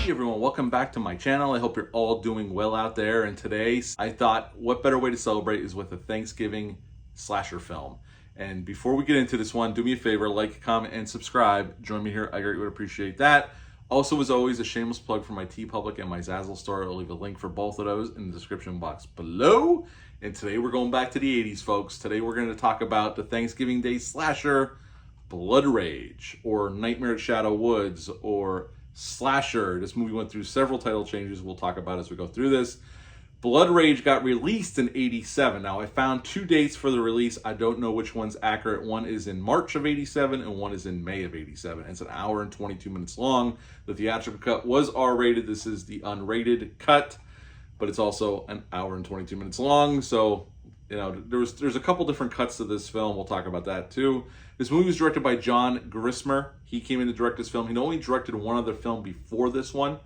Hey everyone, welcome back to my channel. I hope you're all doing well out there. And today I thought what better way to celebrate is with a Thanksgiving slasher film. And before we get into this one, do me a favor, like, comment, and subscribe. Join me here, I greatly would appreciate that. Also, as always, a shameless plug for my TeePublic and my Zazzle store. I'll leave a link for both of those in the description box below. And today we're going back to the 80s, folks. Today we're going to talk about the Thanksgiving Day slasher, Blood Rage, or Nightmare at Shadow Woods, or Slasher. This movie went through several title changes we'll talk about as we go through this. Blood Rage got released in 87. Now, I found two dates for the release. I don't know which one's accurate. One is in March of 87 and one is in May of 87. It's an hour and 22 minutes long. The theatrical cut was R-rated. This is the unrated cut, but it's also an hour and 22 minutes long. So, you know, there's a couple different cuts to this film. We'll talk about that too. This movie was directed by John Grissmer. He came in to direct this film. He'd only directed one other film before this one.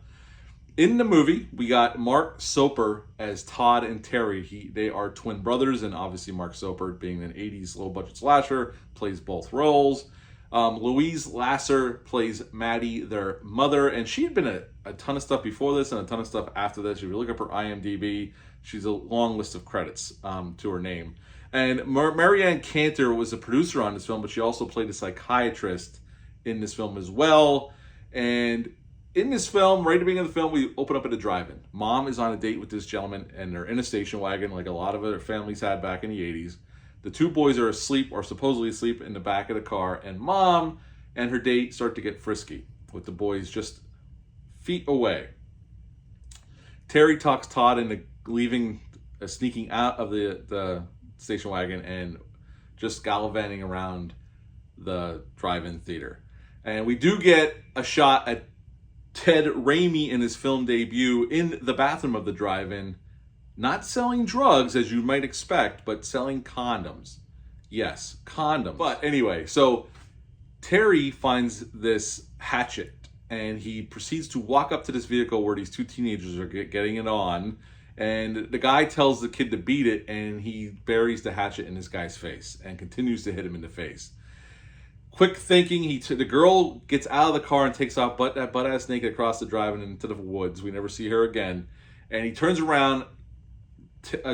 In the movie, we got Mark Soper as Todd and Terry. They are twin brothers, and obviously Mark Soper, being an 80s low-budget slasher, plays both roles. Louise Lasser plays Maddie, their mother, and she had been a ton of stuff before this and a ton of stuff after this. If you look up her IMDb, she's a long list of credits to her name. And Marianne Cantor was a producer on this film, but she also played a psychiatrist in this film as well. And in this film, right at the beginning of the film, we open up at a drive-in. Mom is on a date with this gentleman, and they're in a station wagon like a lot of other families had back in the 80s. The two boys are asleep, or supposedly asleep, in the back of the car, and Mom and her date start to get frisky, with the boys just feet away. Terry talks Todd into sneaking out of the station wagon and just gallivanting around the drive-in theater. And we do get a shot at Ted Raimi in his film debut in the bathroom of the drive-in, not selling drugs as you might expect, but selling condoms. Yes, condoms. But anyway, so Terry finds this hatchet and he proceeds to walk up to this vehicle where these two teenagers are getting it on. And the guy tells the kid to beat it, and he buries the hatchet in this guy's face and continues to hit him in the face. Quick thinking, the girl gets out of the car and takes off butt-ass naked across the drive and into the woods. We never see her again. And he turns around.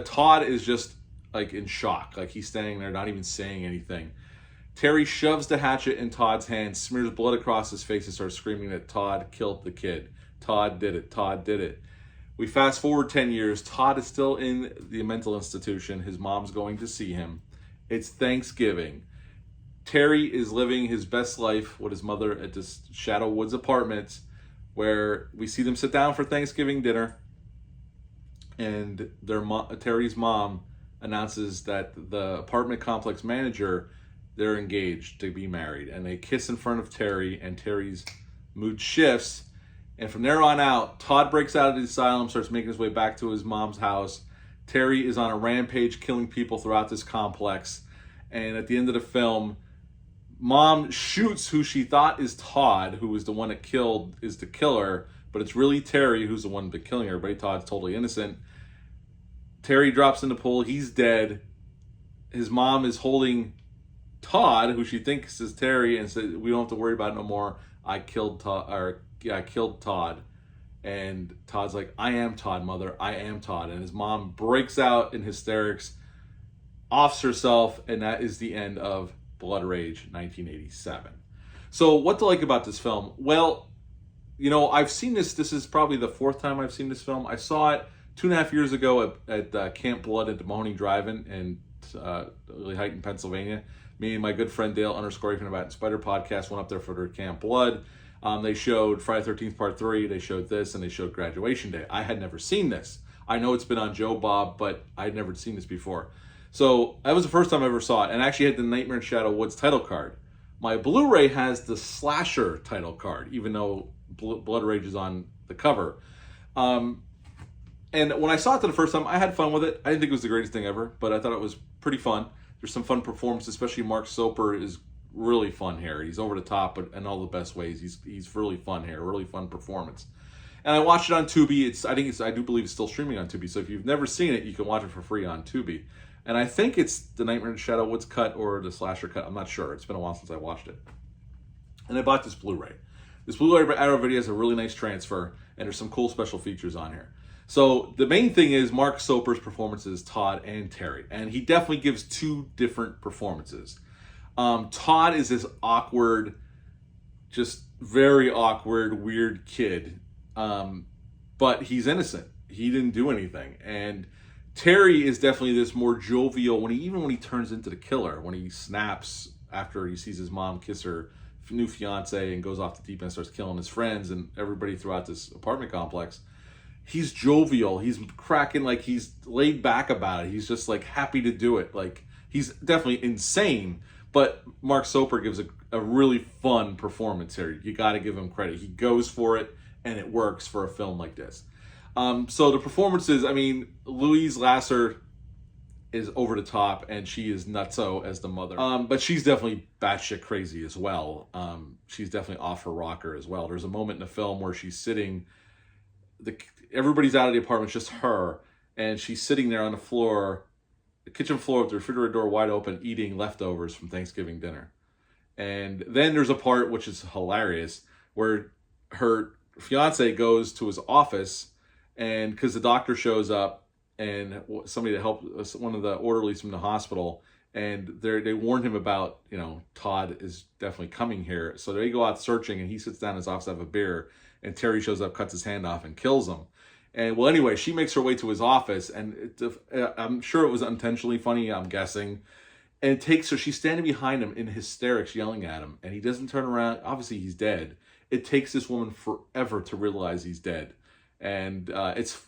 Todd is just like in shock. Like he's standing there not even saying anything. Terry shoves the hatchet in Todd's hand, smears blood across his face, and starts screaming that Todd killed the kid. Todd did it. Todd did it. We fast forward 10 years. Todd is still in the mental institution. His mom's going to see him. It's Thanksgiving. Terry is living his best life with his mother at this Shadow Woods apartment, where we see them sit down for Thanksgiving dinner. And Terry's mom announces that the apartment complex manager, they're engaged to be married. And they kiss in front of Terry, and Terry's mood shifts. And from there on out, Todd breaks out of the asylum, starts making his way back to his mom's house. Terry is on a rampage, killing people throughout this complex. And at the end of the film, Mom shoots who she thought is Todd, who was the one that is the killer, but it's really Terry who's the one that's killing everybody. Todd's totally innocent. Terry drops in the pool. He's dead. His mom is holding Todd, who she thinks is Terry, and says, "We don't have to worry about it no more. I killed Todd." And Todd's like, "I am Todd, mother. I am Todd." And his mom breaks out in hysterics, offs herself, and that is the end of Blood Rage 1987. So what to like about this film? Well, you know, I've seen this. This is probably the fourth time I've seen this film. I saw it 2.5 years ago at Camp Blood at the Mahoning Drive-In in Lehighton, Pennsylvania. Me and my good friend Dale _from About and Spider podcast went up there for their Camp Blood. They showed Friday the 13th Part 3, they showed this, and they showed Graduation Day. I had never seen this. I know it's been on Joe Bob, but I had never seen this before. So that was the first time I ever saw it, and I actually had the Nightmare at Shadow Woods title card. My Blu-ray has the Slasher title card, even though Blood Rage is on the cover. And when I saw it the first time, I had fun with it. I didn't think it was the greatest thing ever, but I thought it was pretty fun. There's some fun performances, especially Mark Soper is really fun here. He's over the top, but in all the best ways. He's really fun here, really fun performance. And I watched it on Tubi. I do believe it's still streaming on Tubi. So if you've never seen it, you can watch it for free on Tubi. And I think it's the Nightmare at Shadow Woods cut or the Slasher cut. I'm not sure. It's been a while since I watched it. And I bought this Blu-ray. This Blue Arrow video has a really nice transfer, and there's some cool special features on here. So the main thing is Mark Soper's performances, Todd and Terry, and he definitely gives two different performances. Todd is this awkward, just very awkward, weird kid, but he's innocent. He didn't do anything. And Terry is definitely this more jovial when he turns into the killer, when he snaps after he sees his mom kiss her new fiance and goes off the deep end and starts killing his friends and everybody throughout this apartment complex. He's jovial. He's cracking, like he's laid back about it. He's just like happy to do it. Like he's definitely insane, but Mark Soper gives a really fun performance here. You got to give him credit. He goes for it and it works for a film like this. So the performances, I mean, Louise Lasser is over the top and she is nutso as the mother. But she's definitely batshit crazy as well. She's definitely off her rocker as well. There's a moment in the film where she's sitting, everybody's out of the apartment, it's just her, and she's sitting there on the floor, the kitchen floor with the refrigerator door wide open, eating leftovers from Thanksgiving dinner. And then there's a part which is hilarious where her fiance goes to his office, and because the doctor shows up and somebody to help, one of the orderlies from the hospital, and they warned him about, Todd is definitely coming here. So they go out searching, and he sits down in his office to have a beer, and Terry shows up, cuts his hand off, and kills him. And well, anyway, she makes her way to his office, and I'm sure it was intentionally funny, I'm guessing. And it takes her, she's standing behind him in hysterics, yelling at him, and he doesn't turn around. Obviously, he's dead. It takes this woman forever to realize he's dead. And it's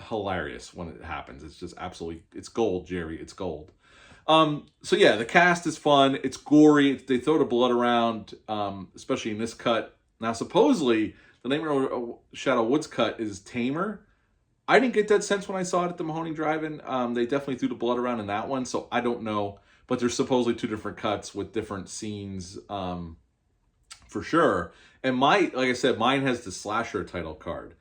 hilarious when it happens. It's just absolutely, it's gold, Jerry. It's gold. So yeah, the cast is fun. It's gory. They throw the blood around, especially in this cut. Now, supposedly, the Nightmare on Shadow Woods cut is tamer. I didn't get that sense when I saw it at the Mahoning Drive-In. They definitely threw the blood around in that one, so I don't know. But there's supposedly two different cuts with different scenes, for sure. And like I said, mine has the slasher title card.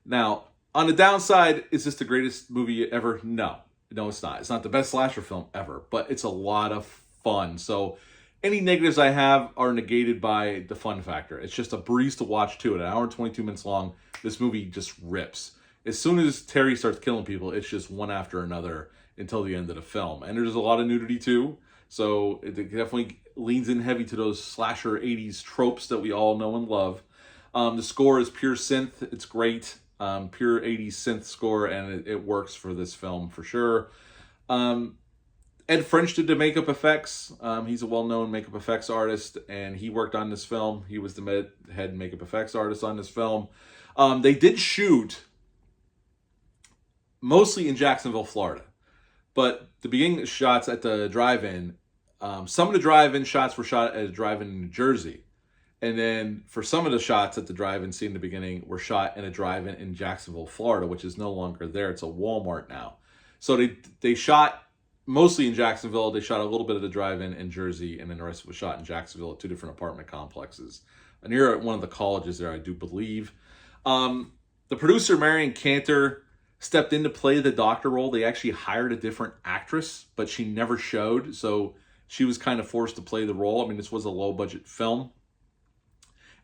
Now, on the downside, is this the greatest movie ever? No, it's not. It's not the best slasher film ever, but it's a lot of fun. So any negatives I have are negated by the fun factor. It's just a breeze to watch too. At an hour and 22 minutes long, this movie just rips. As soon as Terry starts killing people, it's just one after another until the end of the film. And there's a lot of nudity too. So it definitely leans in heavy to those slasher 80s tropes that we all know and love. The score is pure synth. It's great. Pure 80s synth score, and it works for this film for sure. Ed French did the makeup effects. He's a well-known makeup effects artist, and he worked on this film. He was the head makeup effects artist on this film. They did shoot mostly in Jacksonville, Florida, but the beginning shots at the drive-in, some of the drive-in shots were shot at a drive-in in New Jersey. And then for some of the shots at the drive-in scene in the beginning were shot in a drive-in in Jacksonville, Florida, which is no longer there. It's a Walmart now. So they shot mostly in Jacksonville. They shot a little bit of the drive-in in Jersey, and then the rest was shot in Jacksonville at two different apartment complexes. And you're at one of the colleges there, I do believe. The producer, Marion Cantor, stepped in to play the doctor role. They actually hired a different actress, but she never showed. So she was kind of forced to play the role. I mean, this was a low-budget film.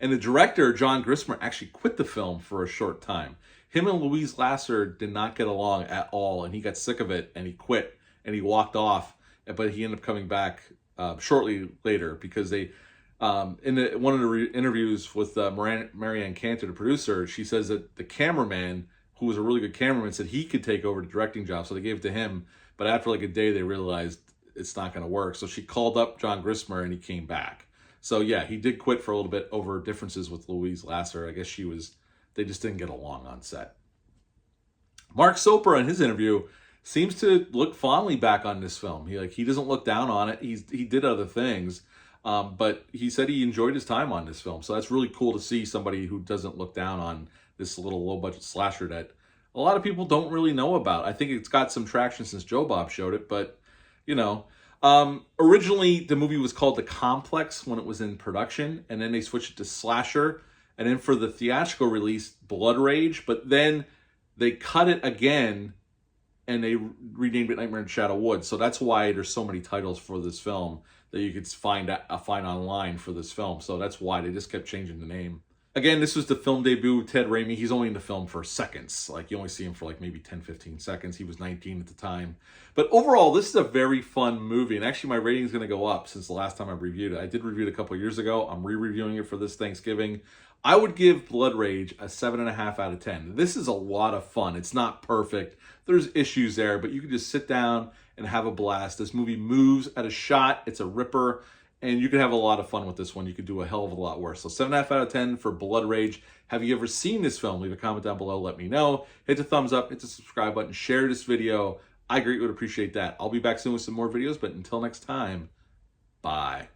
And the director, John Grissmer, actually quit the film for a short time. Him and Louise Lasser did not get along at all, and he got sick of it, and he quit, and he walked off. But he ended up coming back shortly later because they, in one of the interviews with Marianne Cantor, the producer, she says that the cameraman, who was a really good cameraman, said he could take over the directing job, so they gave it to him. But after like a day, they realized it's not going to work. So she called up John Grissmer, and he came back. So yeah, he did quit for a little bit over differences with Louise Lasser. I guess they just didn't get along on set. Mark Soper, in his interview, seems to look fondly back on this film. He doesn't look down on it. He did other things, but he said he enjoyed his time on this film. So that's really cool to see somebody who doesn't look down on this little low-budget slasher that a lot of people don't really know about. I think it's got some traction since Joe Bob showed it, but originally the movie was called The Complex when it was in production, and then they switched it to Slasher, and then for the theatrical release, Blood Rage, but then they cut it again and they renamed it Nightmare on Shadow Woods. So that's why there's so many titles for this film. that you could find online for this film. So that's why they just kept changing the name. Again, this was the film debut of Ted Raimi. He's only in the film for seconds. Like, you only see him for like maybe 10, 15 seconds. He was 19 at the time. But overall, this is a very fun movie. And actually, my rating is going to go up since the last time I reviewed it. I did review it a couple years ago. I'm re-reviewing it for this Thanksgiving. I would give Blood Rage a 7.5 out of 10. This is a lot of fun. It's not perfect. There's issues there, but you can just sit down and have a blast. This movie moves at a shot. It's a ripper. And you could have a lot of fun with this one. You could do a hell of a lot worse. So 7.5 out of 10 for Blood Rage. Have you ever seen this film? Leave a comment down below. Let me know. Hit the thumbs up. Hit the subscribe button. Share this video. I greatly would appreciate that. I'll be back soon with some more videos. But until next time, bye.